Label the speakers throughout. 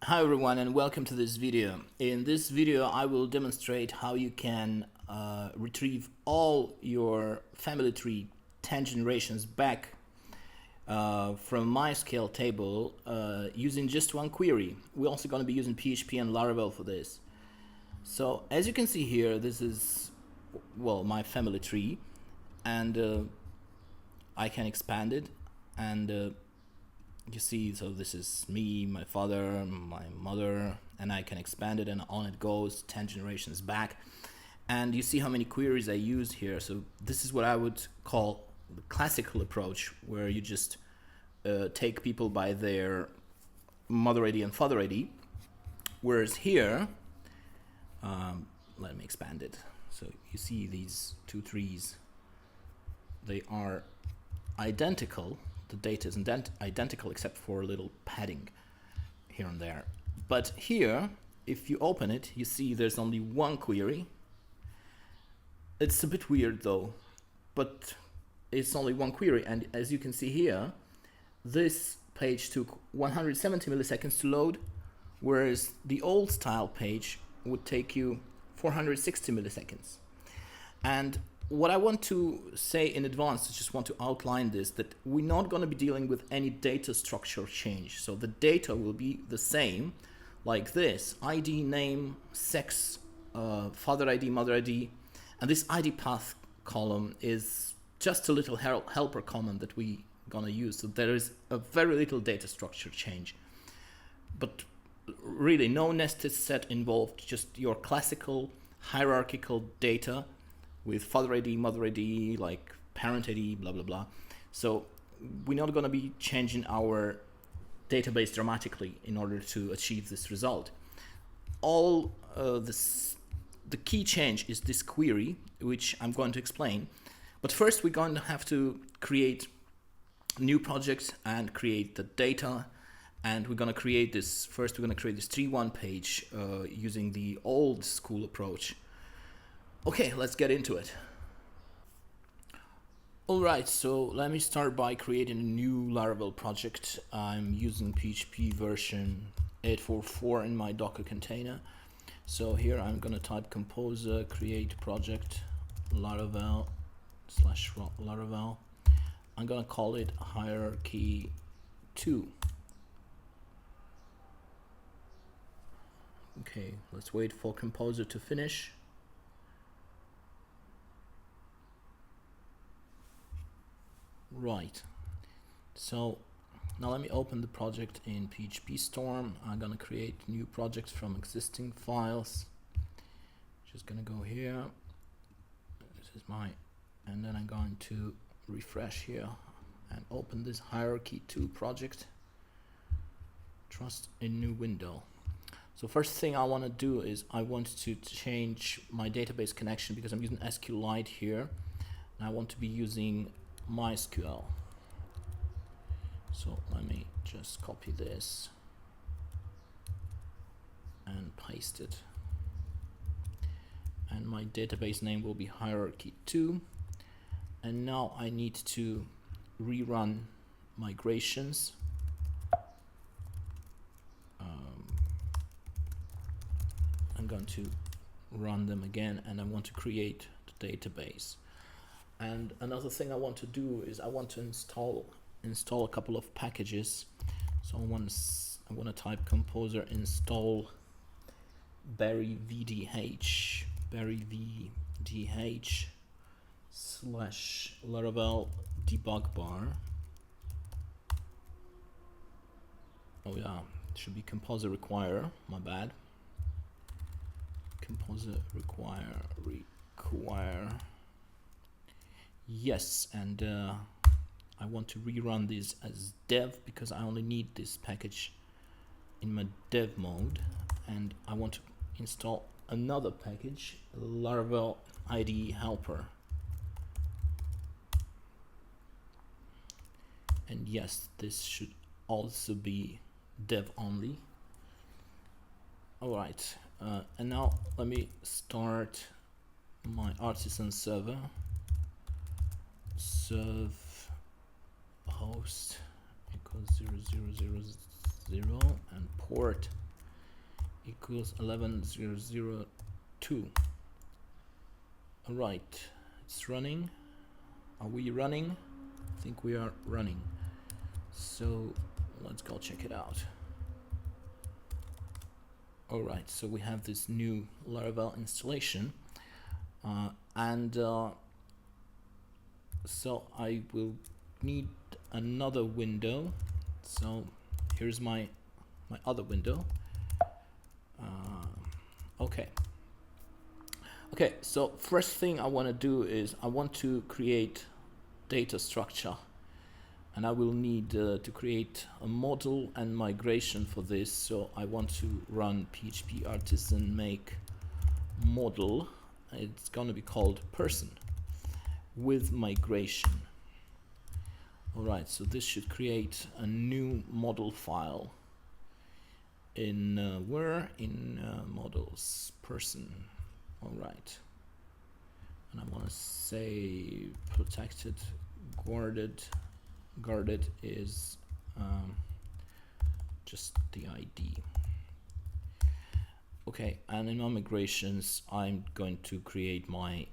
Speaker 1: Hi everyone and welcome to this video. In this video I will demonstrate how you can retrieve all your family tree 10 generations back from MySQL table using just one query. We're also going to be using PHP and Laravel for this. So as you can see here, this is my family tree, and I can expand it, and you see, so this is me, my father, my mother, and I can expand it, and on it goes 10 generations back. And you see how many queries I used here. So this is what I would call the classical approach, where you just take people by their mother ID and father ID. Whereas here, let me expand it. So you see these two trees, they are identical. The data is identical except for a little padding here and there. But here, if you open it, you see there's only one query. It's a bit weird though, but it's only one query. And as you can see here, this page took 170 milliseconds to load, whereas the old style page would take you 460 milliseconds. And what I want to say in advance, I just want to outline this, that we're not going to be dealing with any data structure change. So the data will be the same, like this: ID, name, sex, father ID, mother ID, and this ID path column is just a little helper comment that we're going to use. So there is a very little data structure change, but really no nested set involved, just your classical hierarchical data with father ID, mother ID, like parent ID, blah, blah, blah. So we're not going to be changing our database dramatically in order to achieve this result. The key change is this query, which I'm going to explain. But first, we're going to have to create new projects and create the data. And we're going to create this, first we're going to create this tree1 page using the old school approach. Okay, let's get into it. Alright, so let me start by creating a new Laravel project. I'm using PHP version 8.4.4 in my Docker container. So here I'm going to type composer create project Laravel /Laravel. I'm going to call it hierarchy 2. Okay, let's wait for composer to finish. Right, so now let me open the project in PHP Storm. I'm gonna create new projects from existing files. Just gonna go here. This is and then I'm going to refresh here and open this hierarchy 2 project. Trust a new window. So first thing I want to do is I want to change my database connection, because I'm using SQLite here, and I want to be using MySQL. So let me just copy this and paste it, and my database name will be hierarchy 2. And now I need to rerun migrations. I'm going to run them again, and I want to create the database. And another thing I want to do is I want to install a couple of packages. So I want to type composer install berry vdh /Laravel debug bar. Oh yeah, it should be composer require, my bad. Composer require. Yes, and I want to rerun this as dev, because I only need this package in my dev mode, and I want to install another package, Laravel IDE helper. And yes, this should also be dev only. Alright, and now let me start my artisan server. Serve host equals 0000 and port equals 11,002. All right, it's running. Are we running? I think we are running. So let's go check it out. All right, so we have this new Laravel installation, so I will need another window. So here's my other window. Okay, so first thing I want to do is I want to create data structure, and I will need to create a model and migration for this. So I want to run PHP artisan make model. It's going to be called person with migration. All right, so this should create a new model file in where in models person. All right, and I want to say protected, guarded is just the ID. Okay, and in my migrations I'm going to create my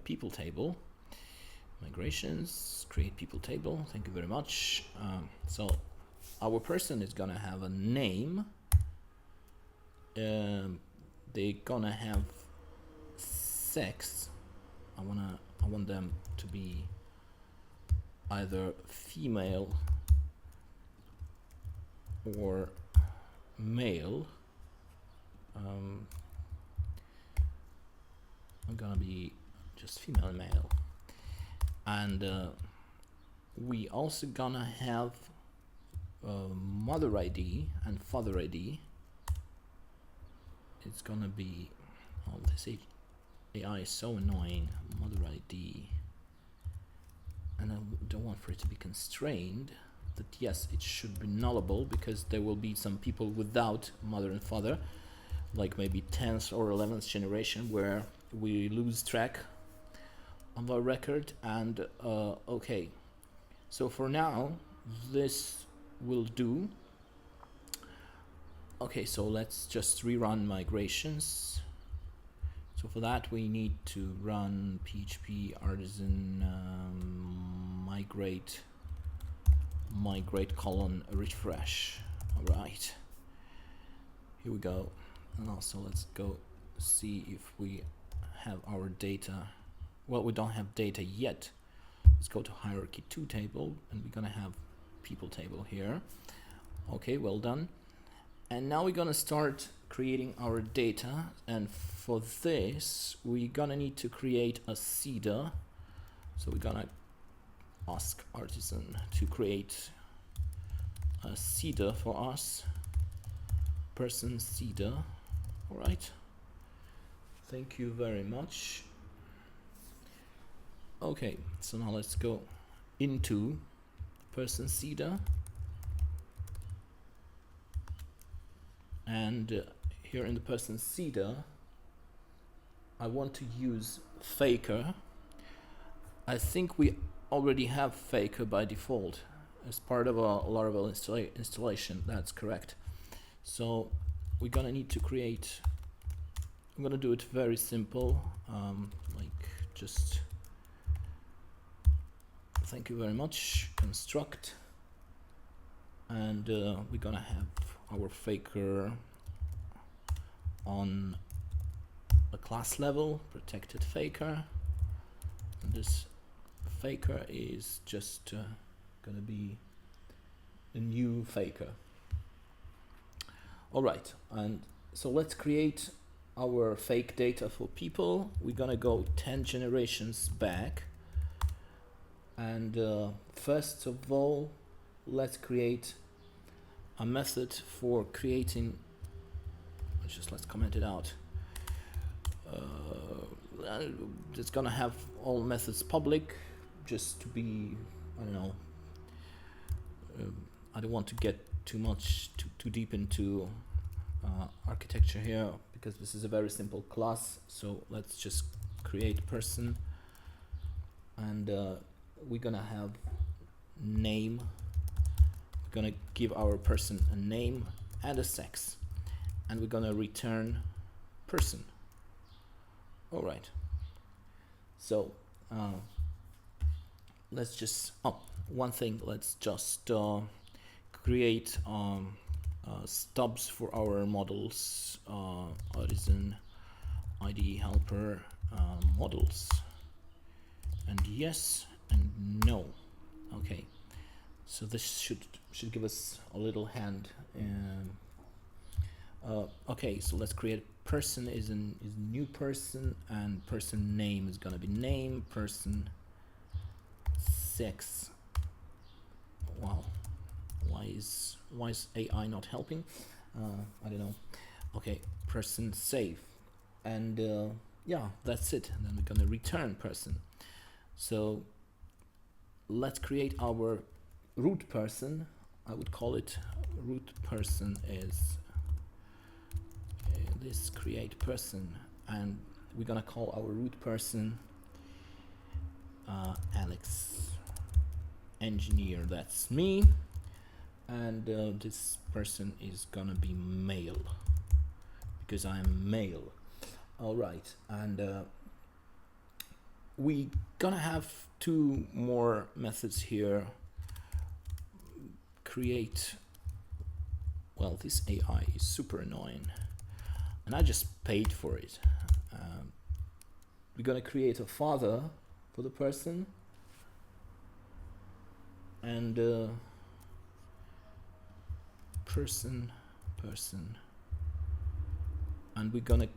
Speaker 1: people table. Migrations, create people table. Thank you very much. So our person is gonna have a name. They're gonna have sex. I want them to be either female or male. I'm gonna be just female and male. And we also gonna have mother ID and father ID. It's gonna be, oh, this AI is so annoying, mother ID. And I don't want for it to be constrained, that yes, it should be nullable, because there will be some people without mother and father, like maybe 10th or 11th generation, where we lose track of our record. And okay, so for now this will do. Okay, so let's just rerun migrations. So for that we need to run PHP artisan migrate colon refresh. All right, here we go. And also let's go see if we have our data. Well, we don't have data yet. Let's go to hierarchy 2 table, and we're gonna have people table here. Okay, well done. And now we're gonna start creating our data, and for this we're gonna need to create a seeder. So we're gonna ask artisan to create a seeder for us, person seeder. All right, thank you very much. Okay, so now let's go into person seeder, and here in the person seeder I want to use faker. I think we already have faker by default as part of a Laravel installation. That's correct. So we're gonna need to create, I'm gonna do it very simple, like just, thank you very much, construct, and we're gonna have our faker on a class level, protected faker, and this faker is just gonna be a new faker. All right, and so let's create our fake data for people. We're gonna go 10 generations back, and first of all let's create a method for creating, let's comment it out. It's gonna have all methods public, just to be, I don't know, I don't want to get too deep into architecture here, because this is a very simple class. So let's just create person, and we're gonna have name. We're gonna give our person a name and a sex, and we're gonna return person. All right. So let's just one thing. Let's just create stubs for our models. Artisan ID helper models, and yes and no. Okay. So this should give us a little hand. Okay, so let's create person is new person, and person name is gonna be name, person sex. Wow, why is AI not helping? I don't know. Okay, person save, and yeah, that's it. And then we're gonna return person. So let's create our root person. I would call it root person is this create person, and we're gonna call our root person Alex engineer, that's me, and this person is gonna be male because I'm male. All right, and we gonna have two more methods here. Create, well, this AI is super annoying and I just paid for it. We're gonna create a father for the person, and person, and we're gonna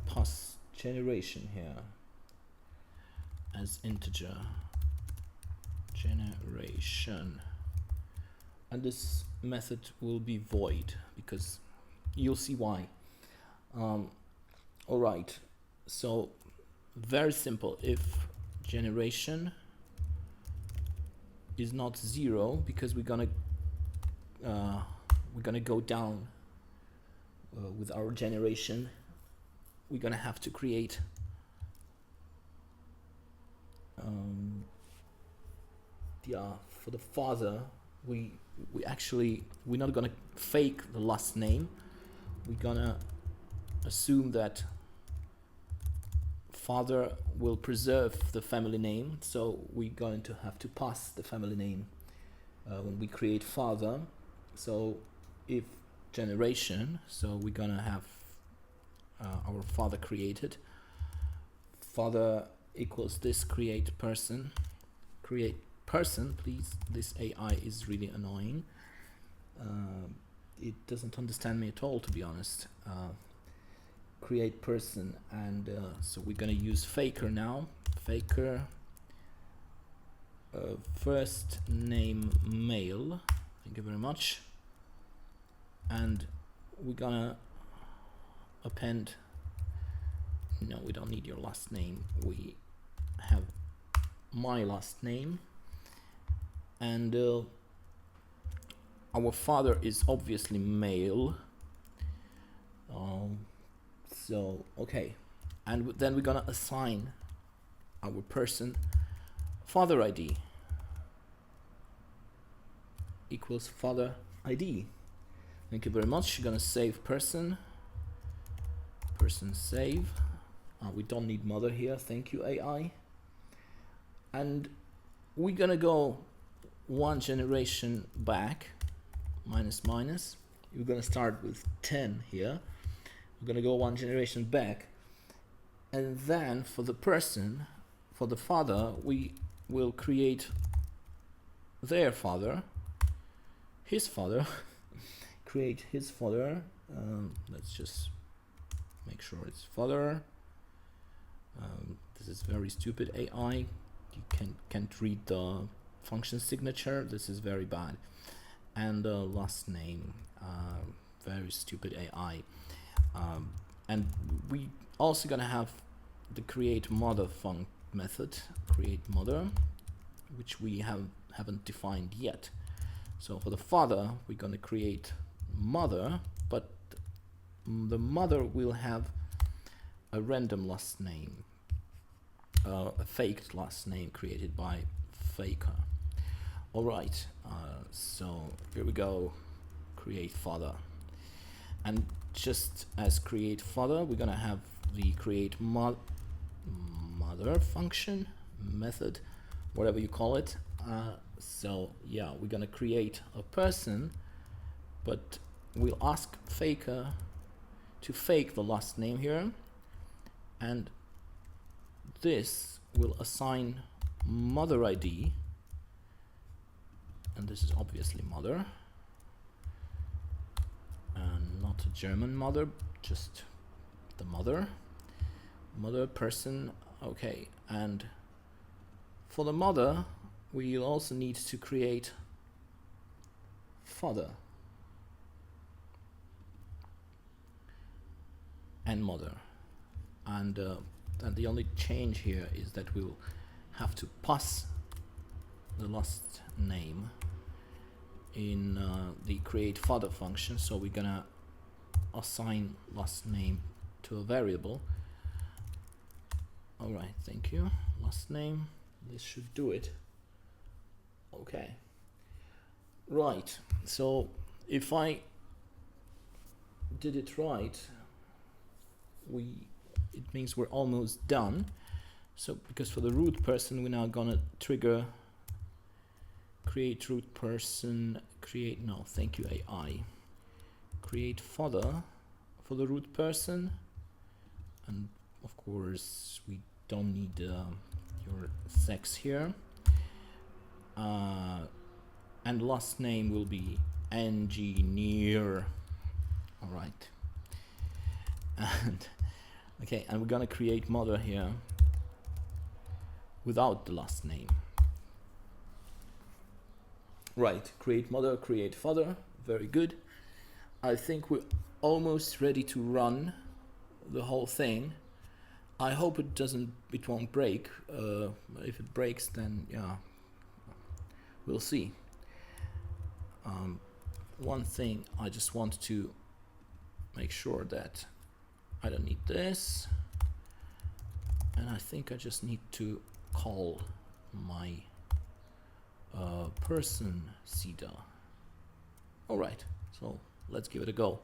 Speaker 1: pass generation here as integer generation, and this method will be void because you'll see why. All right, so very simple. If generation is not 0, because we're gonna go down with our generation, we're gonna have to create for the father, we're not gonna fake the last name. We're gonna assume that father will preserve the family name, so we're going to have to pass the family name when we create father. So if generation, so we're gonna have our father created, father equals this create person, please. This AI is really annoying. It doesn't understand me at all, to be honest. Create person, and so we're gonna use faker now. Faker first name male, thank you very much, and we're gonna append, no, we don't need your last name, we have my last name, and our father is obviously male. So okay, and then we're gonna assign our person father ID equals father ID. Thank you very much. You're gonna save person save. We don't need mother here, thank you AI. And we're gonna go one generation back, minus minus. We're gonna start with 10 here. We're gonna go one generation back, and then for the person, for the father, we will create their father, his father, create his father. Let's just make sure it's father. This is very stupid AI. You can't read the function signature. This is very bad. And last name, very stupid AI. And we also gonna have the create mother func method, create mother, which we haven't defined yet. So for the father, we're gonna create mother, but the mother will have a random last name, a faked last name created by faker. All right, so here we go, create father. And just as create father, we're gonna have the create mother function, method, whatever you call it. So yeah, we're gonna create a person, but we'll ask faker to fake the last name here, and this will assign mother ID, and this is obviously mother, and not a German mother, just the mother person. Okay, and for the mother we'll also need to create father and mother, and the only change here is that we'll have to pass the last name in the create father function. So we're gonna assign last name to a variable. All right, thank you. Last name, this should do it. Okay, right, so if I did it right, it means we're almost done. So because for the root person, we're now gonna trigger create root person, create, no, thank you AI, create father for the root person, and of course we don't need your sex here, and last name will be engineer. All right, and okay, and we're gonna create mother here without the last name. Right, create mother, create father, very good. I think we're almost ready to run the whole thing. I hope it won't break. If it breaks, then yeah, we'll see. One thing I just want to make sure that I don't need this, and I think I just need to call my person CEDA. All right, so let's give it a go.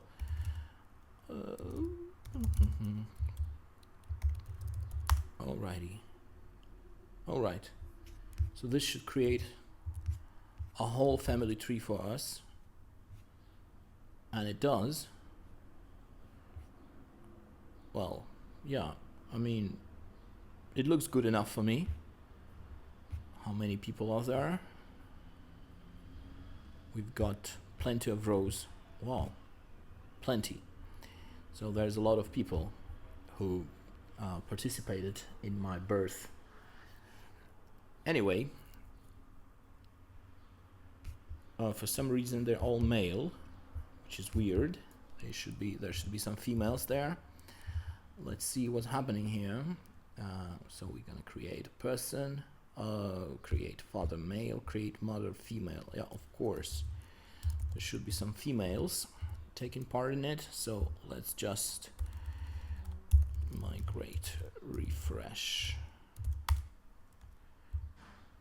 Speaker 1: Alrighty. All right, so this should create a whole family tree for us, and it does. Well, yeah, I mean, it looks good enough for me. How many people are there? We've got plenty of rows. Wow, plenty. So there's a lot of people who participated in my birth. Anyway, for some reason they're all male, which is weird. There should be some females there. Let's see what's happening here. So we're gonna create a person, create father male, create mother female. Yeah, of course there should be some females taking part in it. So let's just migrate, refresh,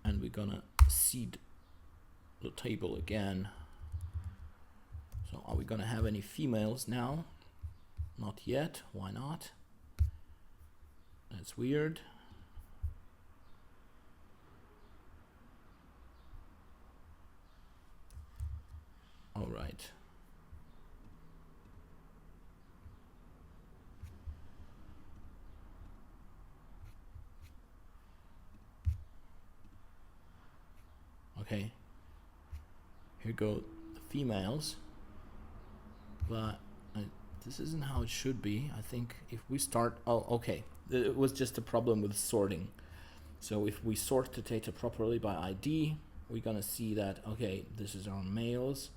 Speaker 1: and we're gonna seed the table again. So are we gonna have any females now? Not yet. Why not? That's weird. All right. Okay. Here go the females. But this isn't how it should be. I think if we start, oh, okay. It was just a problem with sorting. So if we sort the data properly by ID, we're gonna see that, okay, this is our males,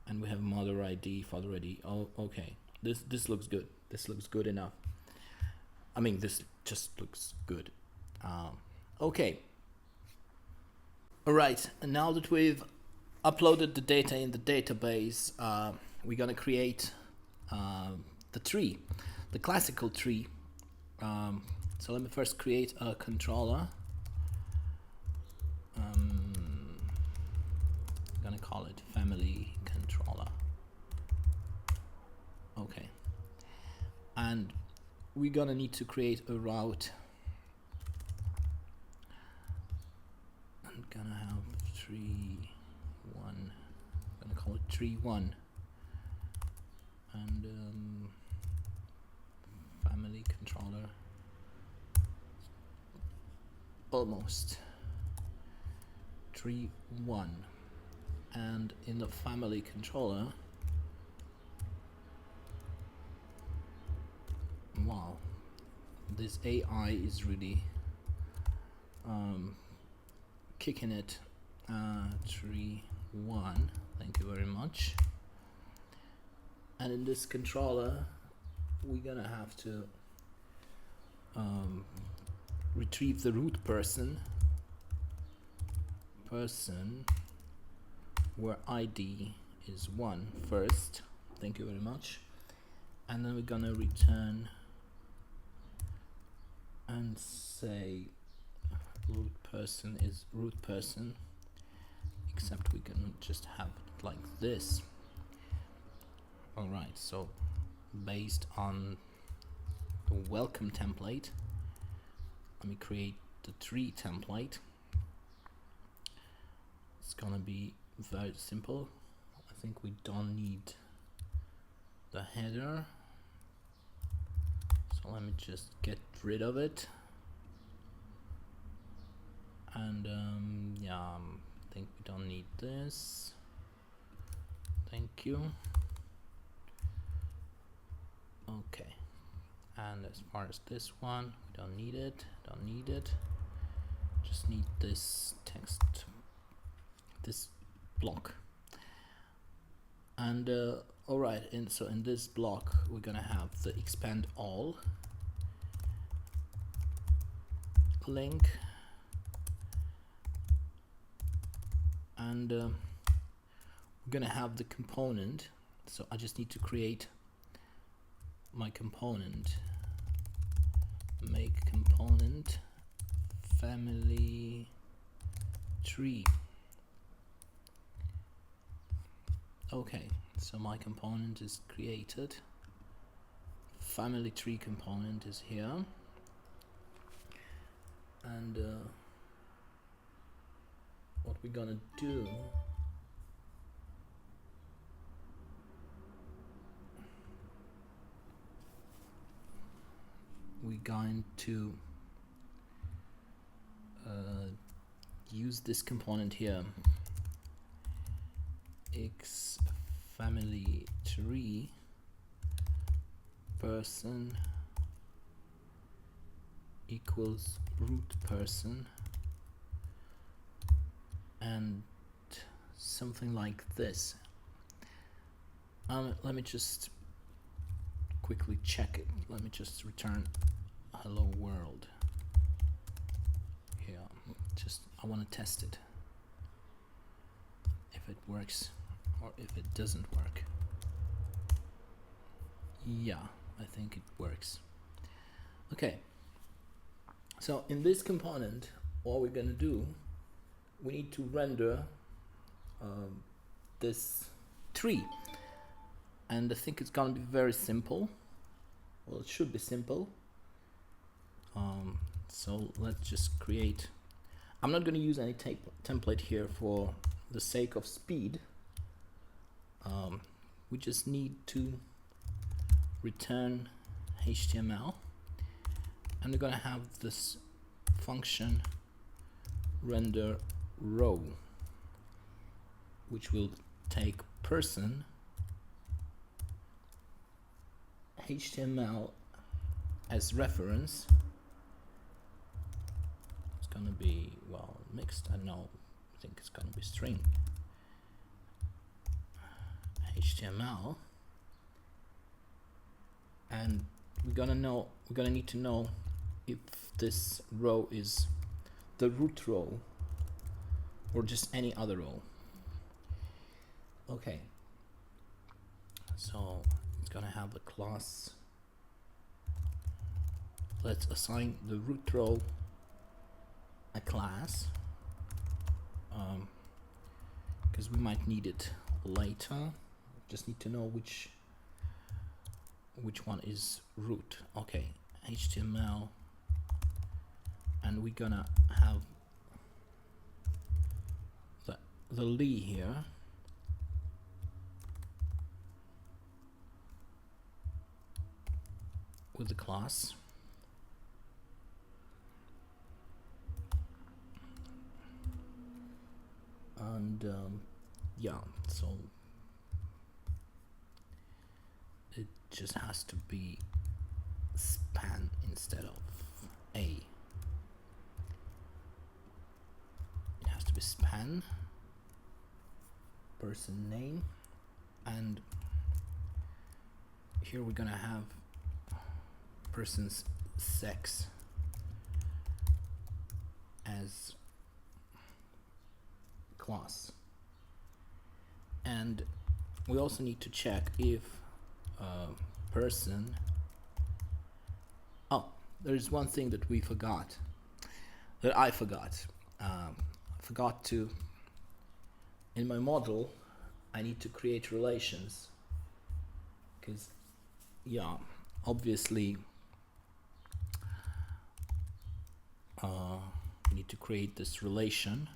Speaker 1: and we have mother ID, father ID. Oh, okay. This looks good. This looks good enough. I mean, this just looks good. Okay. All right. And now that we've uploaded the data in the database, we're gonna create the tree, the classical tree. So let me first create a controller. I'm gonna call it family controller. and we're gonna need to create a route. I'm gonna have 3 1. I'm gonna call it 3 1, and family controller. Almost 3 1, and in the family controller, wow, this AI is really kicking it. 3 1, thank you very much. And in this controller we're gonna have to retrieve the root person where ID is 1 first, thank you very much, and then we're gonna return and say root person is root person, except we can just have it like this. Alright, so based on the welcome template, let me create the tree template. It's gonna be very simple. I think we don't need the header, so let me just get rid of it. And yeah, I think we don't need this. Thank you. Okay, and as far as this one, we don't need it. Just need this text, this block. And all right, and so in this block we're gonna have the expand all link, and we're gonna have the component. So I just need to create my component, make component family tree. Okay, so my component is created, family tree component is here, and what we're gonna do, we're going to use this component here, x family tree person equals root person, and something like this. Let me just quickly check it. Let me just return hello world here. I want to test it, if it works or if it doesn't work. Yeah, I think it works. Okay, so in this component, what we're gonna do, we need to render this tree, and I think it's gonna be very simple. Well, it should be simple. So let's just create, I'm not going to use any template here for the sake of speed. We just need to return HTML, and we're going to have this function render row, which will take person HTML as reference. It's gonna be, well, mixed, I don't know, I think it's gonna be string HTML, and we're gonna need to know if this row is the root row or just any other row. Okay, so it's gonna have the class. Let's assign the root row a class, because we might need it later. Just need to know which one is root. Okay, HTML, and we're gonna have the Lee here. With the class. And yeah, so it just has to be span instead of a. It has to be span, person name, and here we're gonna have person's sex as class. And we also need to check if person, oh, there's one thing that we forgot, that I forgot. Forgot to, in my model, I need to create relations, because yeah, obviously we need to create this relation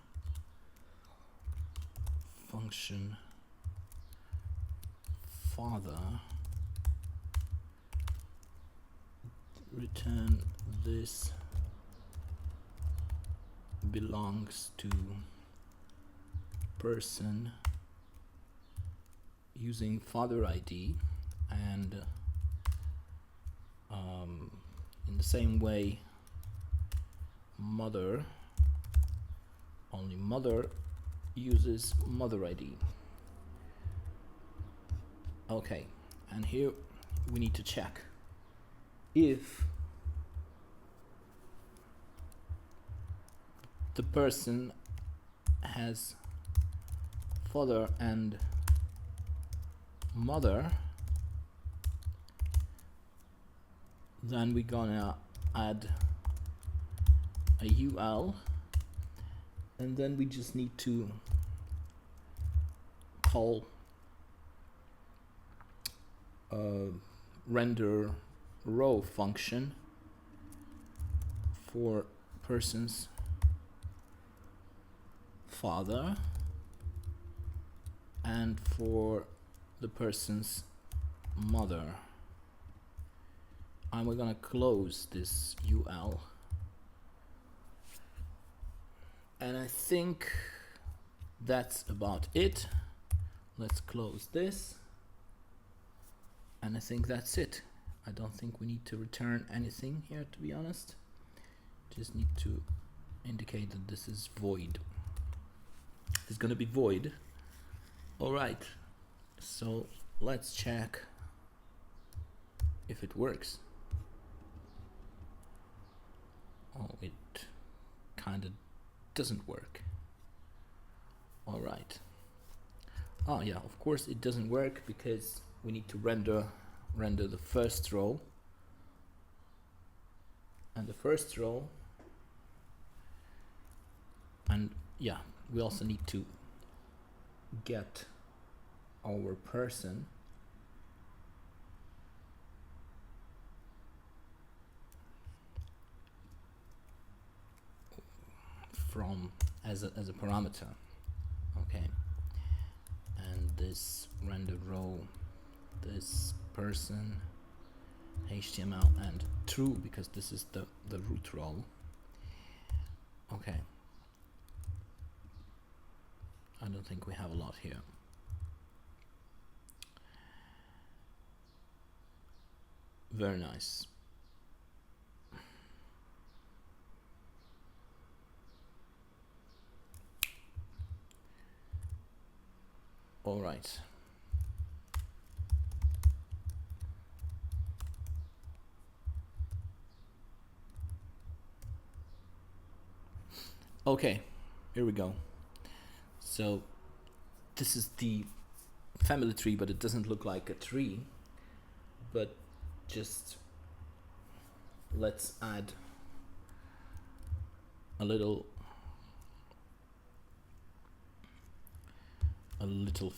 Speaker 1: function father, return this belongs to person using father ID, and in the same way mother, only mother uses mother ID. Okay, and here we need to check if the person has father and mother, then we're gonna add a UL, and then we just need to call render row function for person's father and for the person's mother, and we're gonna close this UL. And I think that's about it. Let's close this. And I think that's it. I don't think we need to return anything here, to be honest. Just need to indicate that this is void. It's gonna be void. All right. So let's check if it works. Oh, it kind of doesn't work. All right. Oh yeah, of course it doesn't work because we need to render the first row, and the first row, and yeah, we also need to get our person from as a parameter. Okay, and this render row, this person HTML and true, because this is the root role. Okay, I don't think we have a lot here. Very nice. All right. Okay, here we go. So this is the family tree, but it doesn't look like a tree. But just let's add a little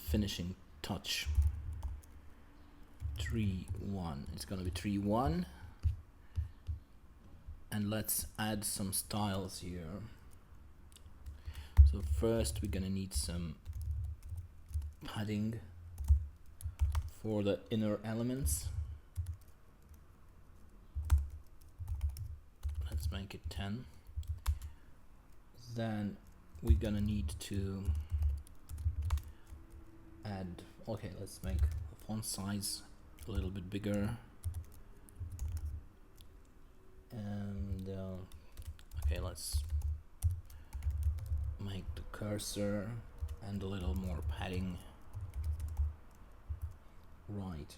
Speaker 1: finishing touch 3 1. It's gonna be 3 1. And let's add some styles here. So first we're gonna need some padding for the inner elements. Let's make it 10. Then we're gonna need to add, okay, let's make the font size a little bit bigger. And okay, let's make the cursor and a little more padding. Right.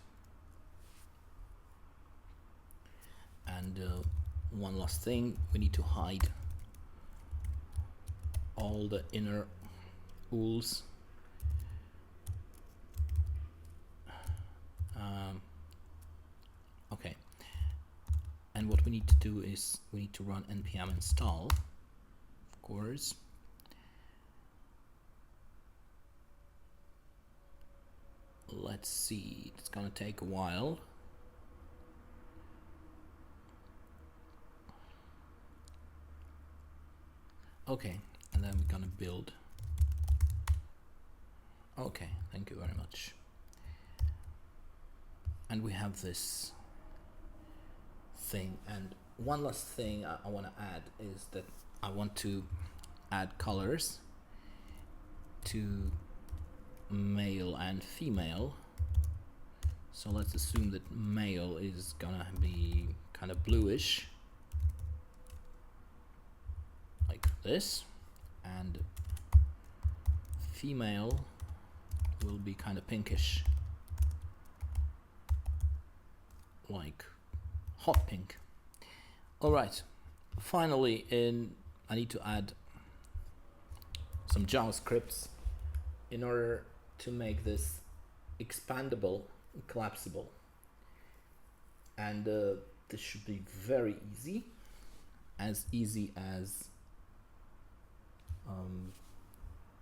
Speaker 1: And one last thing, we need to hide all the inner ools. Okay. And what we need to do is we need to run npm install, of course. Let's see, it's gonna take a while. Okay, and then we're gonna build. Okay, thank you very much. And we have this thing. And one last thing I want to add is that I want to add colors to male and female. So let's assume that male is gonna be kind of bluish, like this, and female will be kind of pinkish, like hot pink. All right, finally, I need to add some JavaScripts in order to make this expandable, collapsible, and this should be very easy as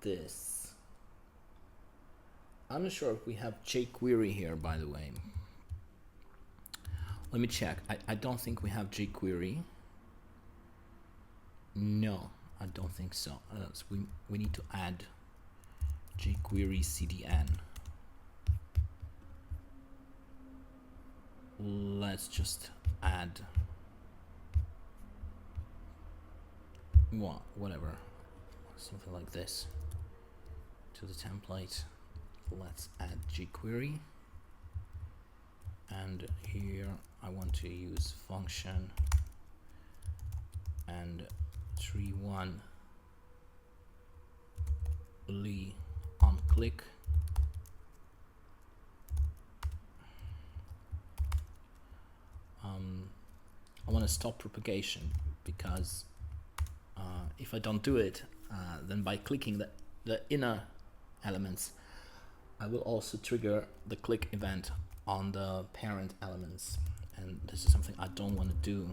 Speaker 1: this. I'm not sure if we have jQuery here, by the way. Let me check. I don't think we have jQuery. No, I don't think so. So we need to add jQuery CDN. Let's just add whatever, something like this to the template. Let's add jQuery, and here I want to use function and 3.1 Lee on click. I want to stop propagation because if I don't do it, then by clicking the inner elements, I will also trigger the click event on the parent elements, and this is something I don't want to do.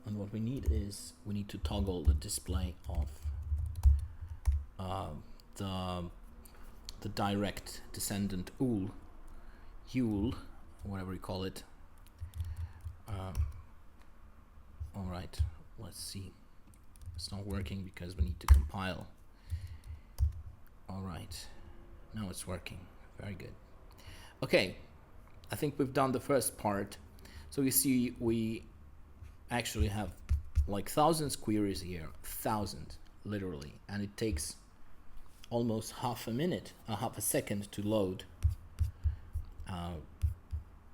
Speaker 1: And what we need is we need to toggle the display of the direct descendant ool, whatever you call it. All right, let's see. It's not working because we need to compile. All right, now it's working. Very good. Okay, I think we've done the first part. So you see, we actually have like thousands queries here, thousands, literally, and it takes almost half a second to load.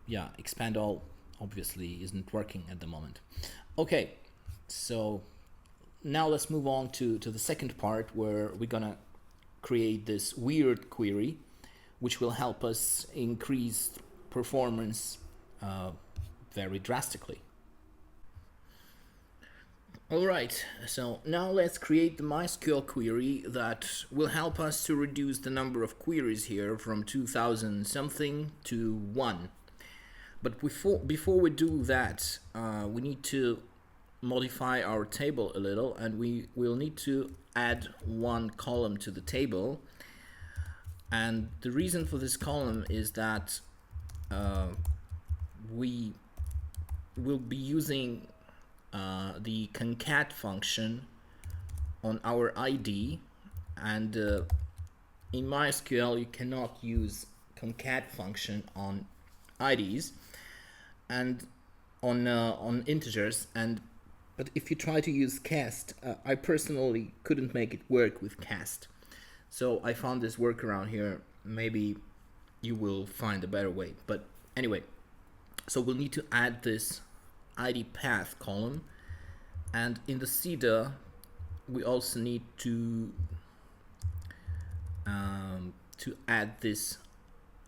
Speaker 1: Yeah, expand all obviously isn't working at the moment. Okay, so now let's move on to the second part, where we're gonna create this weird query which will help us increase performance very drastically. All right, so now let's create the MySQL query that will help us to reduce the number of queries here from 2000 something to 1. But before we do that, we need to modify our table a little, and we will need to add one column to the table. And the reason for this column is that we will be using the concat function on our ID, and in MySQL you cannot use concat function on IDs and on integers, but if you try to use cast, I personally couldn't make it work with cast. So I found this workaround here. Maybe you will find a better way. But anyway, so we'll need to add this ID path column, and in the CDA we also need to add this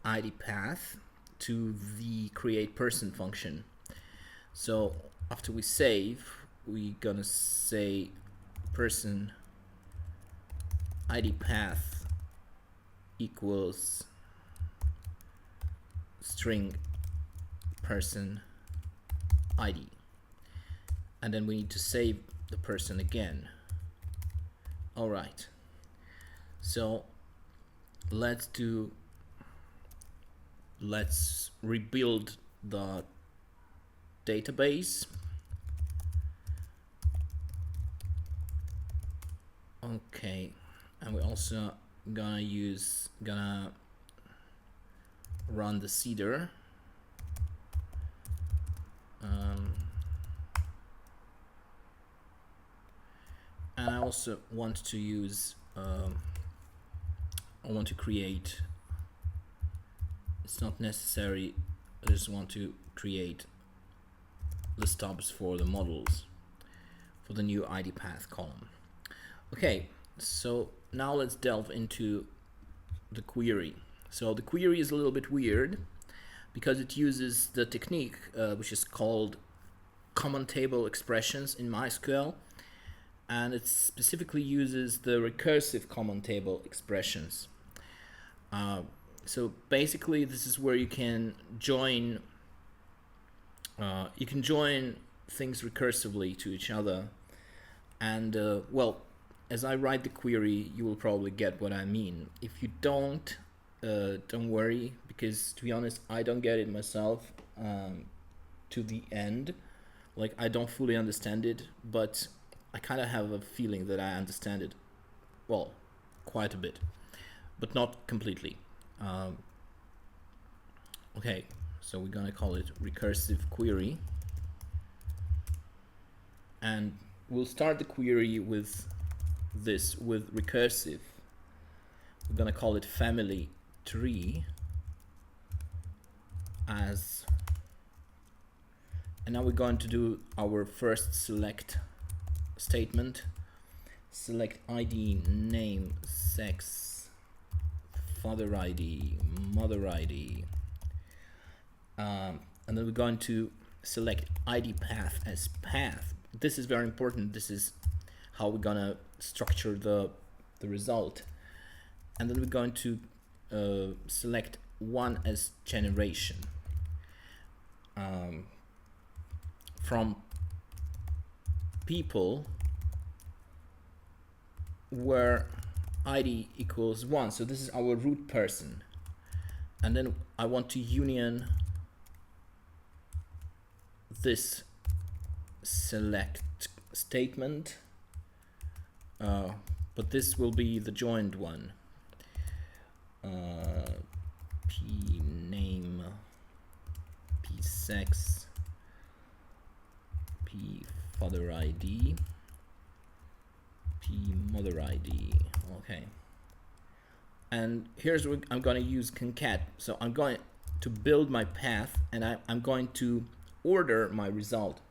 Speaker 1: ID path to the create person function. So after we save, we're gonna say person ID path equals string person ID, and then we need to save the person again. All right, so let's rebuild the database. Okay, and we're also gonna run the seeder. And I also want to use I want to create, it's not necessary, I just want to create the stubs for the models for the new ID path column. Okay, so now let's delve into the query. So the query is a little bit weird because it uses the technique which is called common table expressions in MySQL, and it specifically uses the recursive common table expressions. So basically this is where you can join things recursively to each other, and well, as I write the query you will probably get what I mean. If you don't worry, because to be honest I don't get it myself to the end. Like, I don't fully understand it, but I kind of have a feeling that I understand it, well, quite a bit, but not completely. Okay, so we're gonna call it recursive query, and we'll start the query with this, with recursive. We're gonna call it family tree as, and now we're going to do our first select statement. Select ID, name, sex, father ID, mother ID, and then we're going to select ID path as path. This is very important. This is how we're gonna structure the result. And then we're going to select one as generation from people where ID equals 1. So this is our root person, and then I want to union this select statement, but this will be the joined one. P name, P sex, P father ID, P mother ID. Okay, and here's what I'm going to use concat. So I'm going to build my path, and I'm going to order my result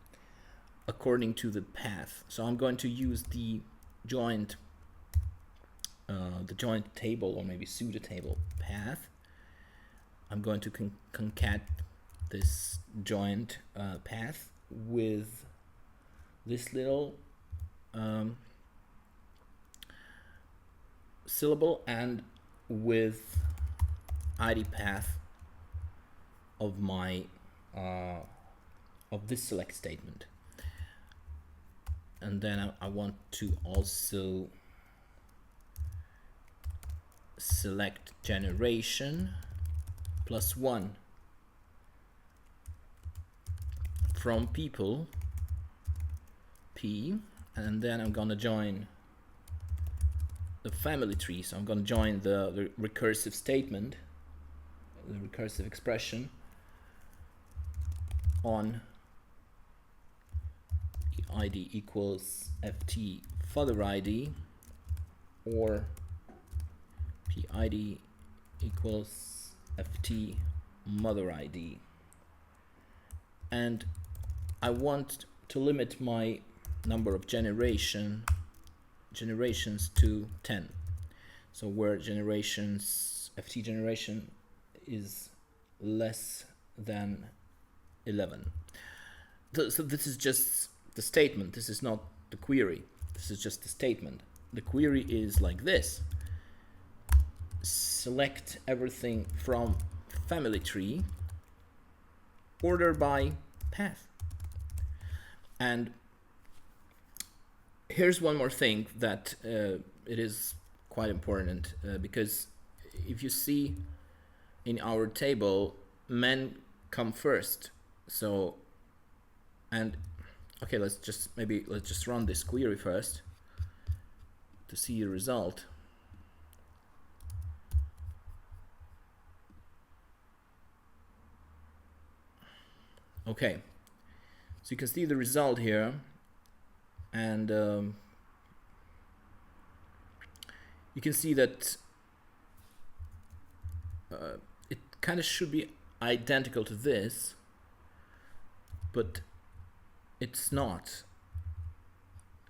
Speaker 1: according to the path. So I'm going to use the joint table, or maybe pseudo table path. I'm going to concat this joint path with this little syllable and with ID path of my of this select statement. And then I want to also select generation plus 1. from people P, and then I'm gonna join the family tree. So I'm gonna join the recursive statement, the recursive expression on ID equals ft father ID, or PID equals ft mother ID. And I want to limit my number of generations to 10. So where ft generation is less than 11. So this is just the statement. This is not the query. This is just the statement. The query is like this: select everything from family tree, order by path. And here's one more thing that it is quite important, because if you see in our table, men come first. So, and okay, let's just run this query first to see the result. Okay, so you can see the result here, and you can see that it kind of should be identical to this, but it's not.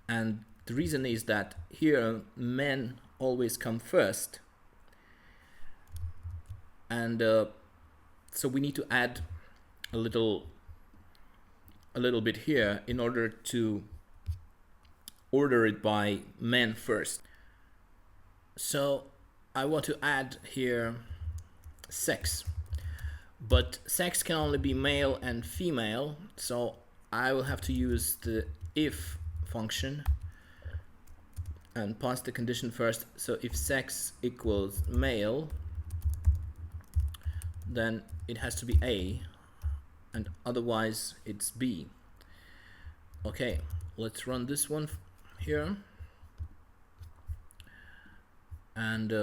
Speaker 1: And the reason is that here men always come first, and so we need to add a little bit here in order to order it by men first. So I want to add here sex, but sex can only be male and female, so I will have to use the if function and pass the condition first. So if sex equals male, then it has to be A, and otherwise it's B. Okay, let's run this one here, and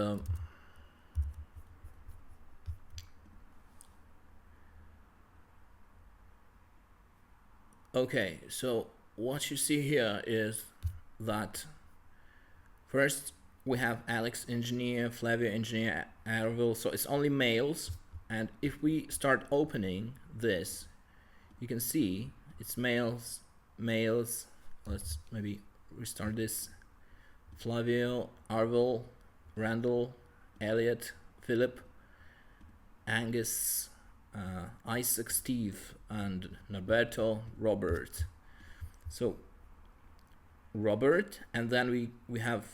Speaker 1: okay, so what you see here is that first we have Alex engineer, Flavia engineer, Laravel, so it's only males. And if we start opening this, you can see it's males. Let's maybe restart this. Flavio, Arvel, Randall, Elliot, Philip, Angus, Isaac, Steve, and Norberto, Robert. So Robert, and then we have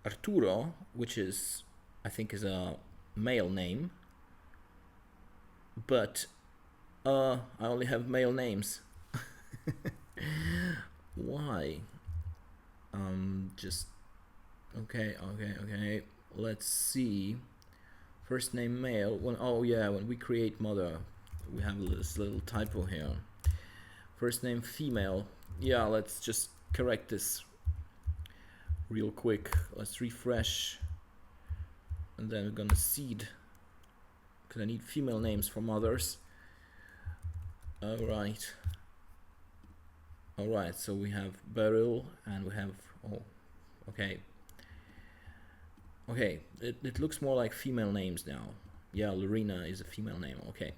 Speaker 1: Arturo, which is, I think, is a male name, but I only have male names. Why? Just okay. Let's see. First name male. When we create mother, we have this little typo here. First name female. Yeah, let's just correct this real quick. Let's refresh, and then we're gonna seed, because I need female names for mothers. Alright, so we have Beryl, and we have, okay, it looks more like female names now. Yeah, Lorena is a female name. Okay,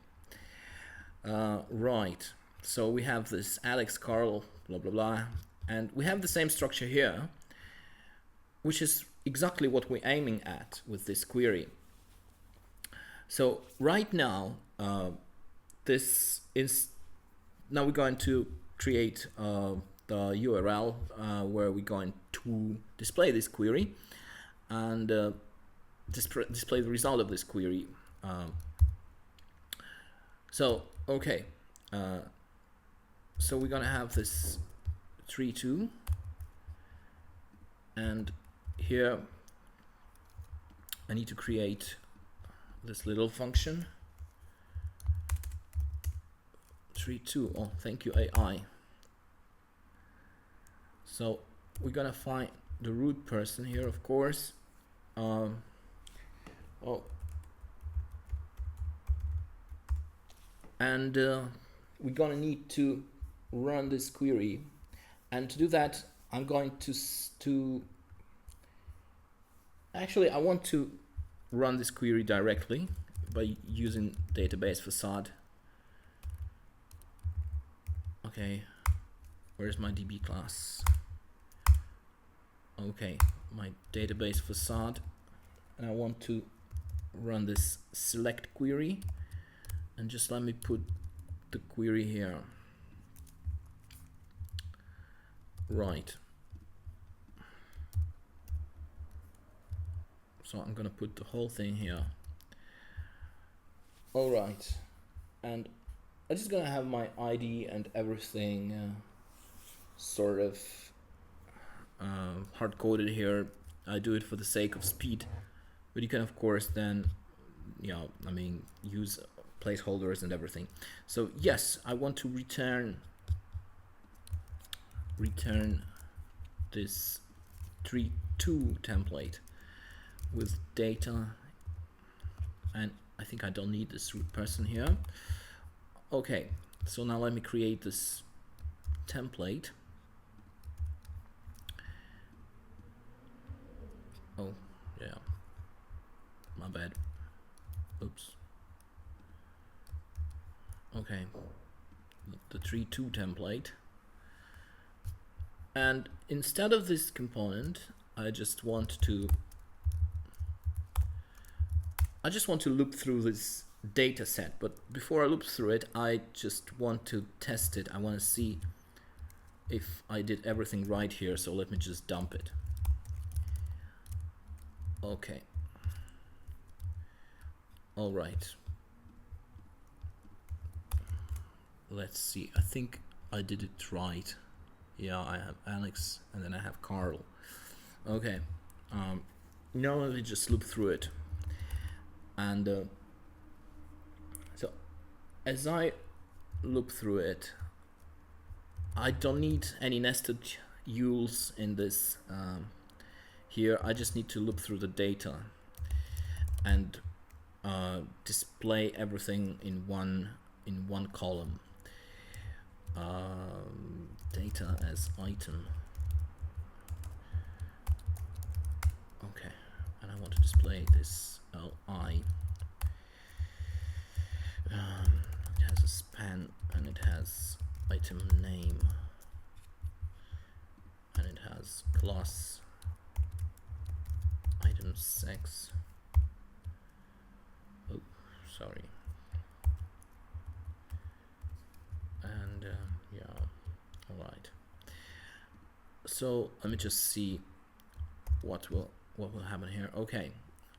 Speaker 1: right, so we have this Alex, Carl, blah blah blah, and we have the same structure here, which is exactly what we're aiming at with this query. So right now, this is, now we're going to create the URL where we're going to display this query and display the result of this query. So we're gonna have this tree2, and here I need to create this little function, tree 2. Oh, thank you, AI. So we're gonna find the root person here, of course. Oh, and we're gonna need to run this query, and to do that I'm going to actually I want to run this query directly by using database facade. Okay, where's my DB class? Okay, my database facade, and I want to run this select query, and just let me put the query here. Right. So I'm gonna put the whole thing here. All right, and I'm just gonna have my ID and everything sort of hard-coded here. I do it for the sake of speed, but you can of course then, I mean, use placeholders and everything. So yes, I want to return this tree2 template with data, and I think I don't need this root person here. Okay, so now let me create this template. Oh yeah, my bad. Oops. Okay, the tree2 template, and instead of this component I just want to loop through this data set, but before I loop through it I just want to test it. I want to see if I did everything right here, so let me just dump it. Okay, all right, let's see. I think I did it right. Yeah, I have Alex and then I have Carl. Okay, now let me just loop through it, and so as I loop through it, I don't need any nested ules in this here. I just need to loop through the data and display everything in one column. Data as item. Okay, and I want to display this li. It has a span and it has item name and it has class item sex. Oh, sorry. And yeah, all right. So let me just see what will happen here. Okay,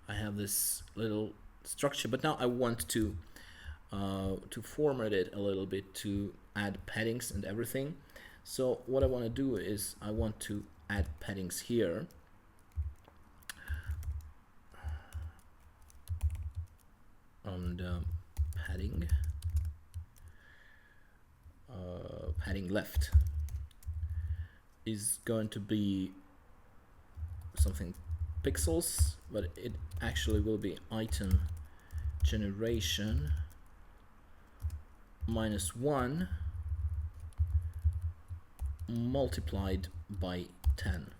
Speaker 1: I have this little structure, but now I want to format it a little bit to add paddings and everything. So what I want to do is I want to add paddings here. And padding left is going to be something pixels, but it actually will be item generation -1 multiplied by 10.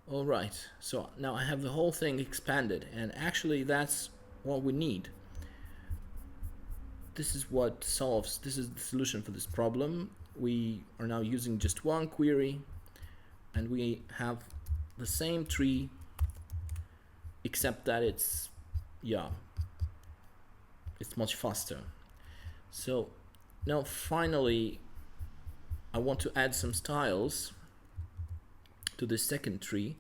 Speaker 1: All right, so now I have the whole thing expanded, and actually that's what we need. This is what solves, this is the solution for this problem. We are now using just one query, and we have the same tree, except that it's much faster. So now finally I want to add some styles to the second tree,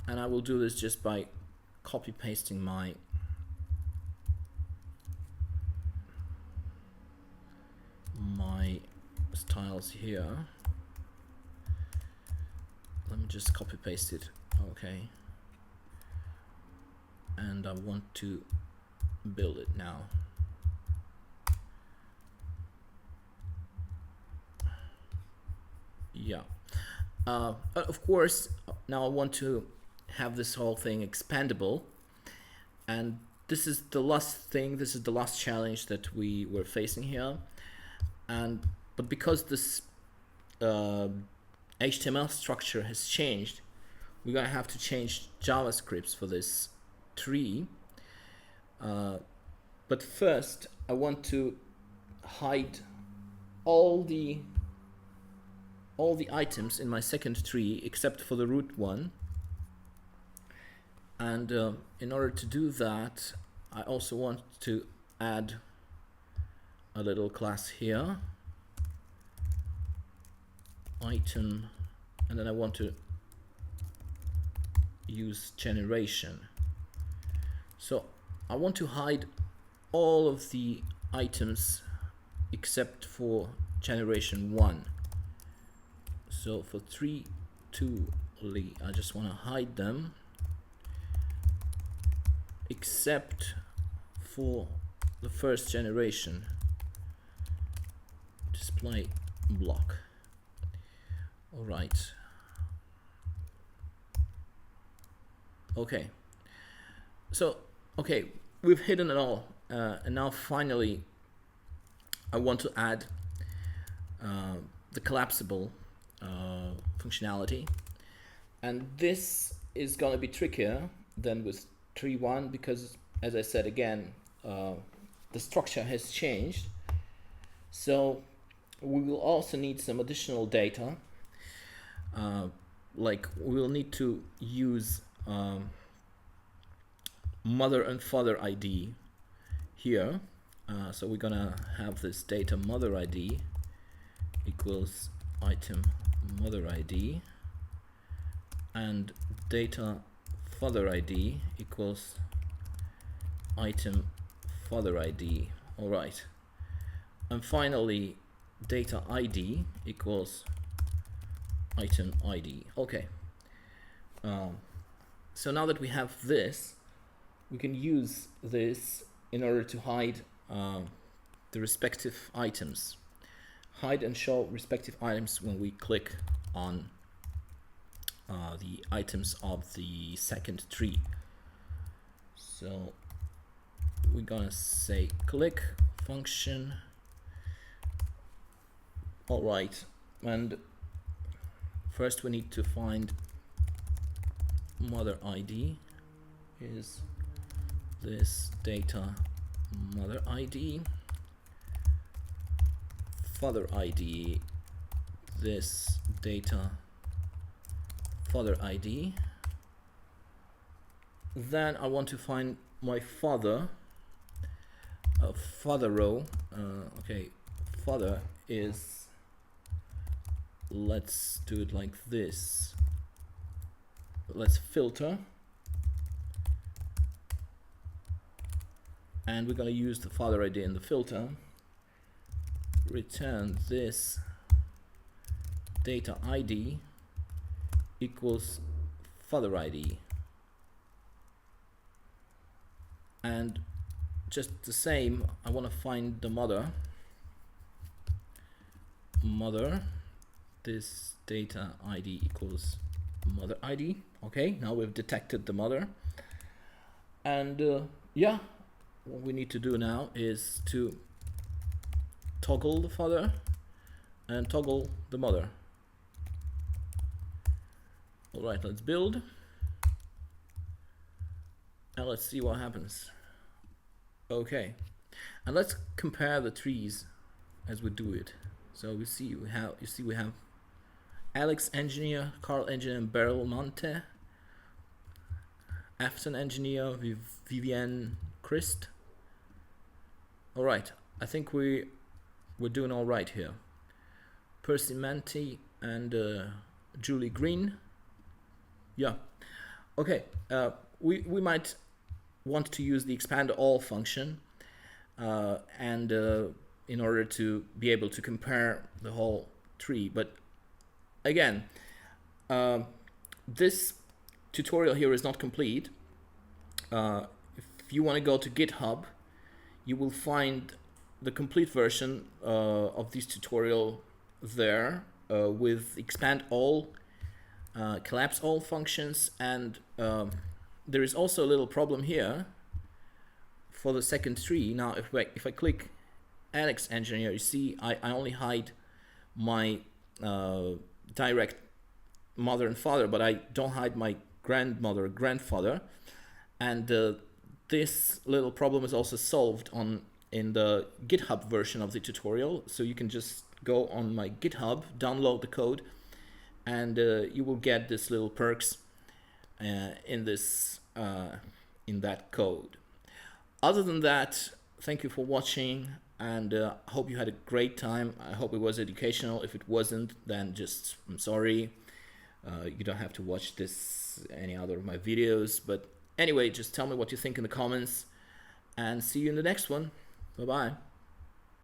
Speaker 1: and I will do this just by copy pasting my styles here. Let me just copy paste it. Okay, and I want to build it now. Yeah. Of course, now I want to have this whole thing expandable, and this is the last thing, this is the last challenge that we were facing here. But because this HTML structure has changed, we're gonna have to change JavaScript for this tree. But first, I want to hide all the items in my second tree except for the root one. And in order to do that, I also want to add a little class here, item, and then I want to use generation. So I want to hide all of the items except for generation 1. So for 3, 2, I just want to hide them except for the first generation display block. All right. Okay. So, okay, we've hidden it all, and now finally I want to add the collapsible functionality, and this is going to be trickier than with tree 1 because, as I said again, the structure has changed. So we will also need some additional data, like we will need to use mother and father ID here. So we're gonna have this data mother ID equals item mother ID, and data father ID equals item father ID. All right. And finally, data ID equals item ID. Okay. So now that we have this, we can use this in order to hide the respective items. Hide and show respective items when we click on the items of the second tree. So we're gonna say click function. All right, and first we need to find mother ID. Is this data mother ID, father ID, this data father ID. Then I want to find my father, father row. Okay, father is, let's do it like this. Let's filter, and we're going to use the father ID in the filter. Return this data ID equals father ID, and just the same, I want to find the mother. This data ID equals mother ID. Okay, now we've detected the mother, and yeah, what we need to do now is to toggle the father and toggle the mother. All right, let's build, and let's see what happens. Okay, and let's compare the trees as we do it. So we see we have Alex engineer, Carl engineer, and Beryl Monte. Afton engineer, Vivienne Christ. All right, I think we're doing all right here. Percy Manti and Julie Green. Yeah. Okay. We might want to use the expand all function, and in order to be able to compare the whole tree. But again, this tutorial here is not complete. if you want to go to GitHub, you will find the complete version of this tutorial there with expand all, collapse all functions, and there is also a little problem here for the second tree. Now if I click Alex Engineer, you see I only hide my direct mother and father, but I don't hide my grandmother or grandfather. And this little problem is also solved in the GitHub version of the tutorial. So you can just go on my GitHub, download the code, and you will get this little perks in that code. Other than that, thank you for watching, and I hope you had a great time. I hope it was educational. If it wasn't, then just I'm sorry. You don't have to watch any other of my videos, but anyway, just tell me what you think in the comments, and see you in the next one. Bye bye.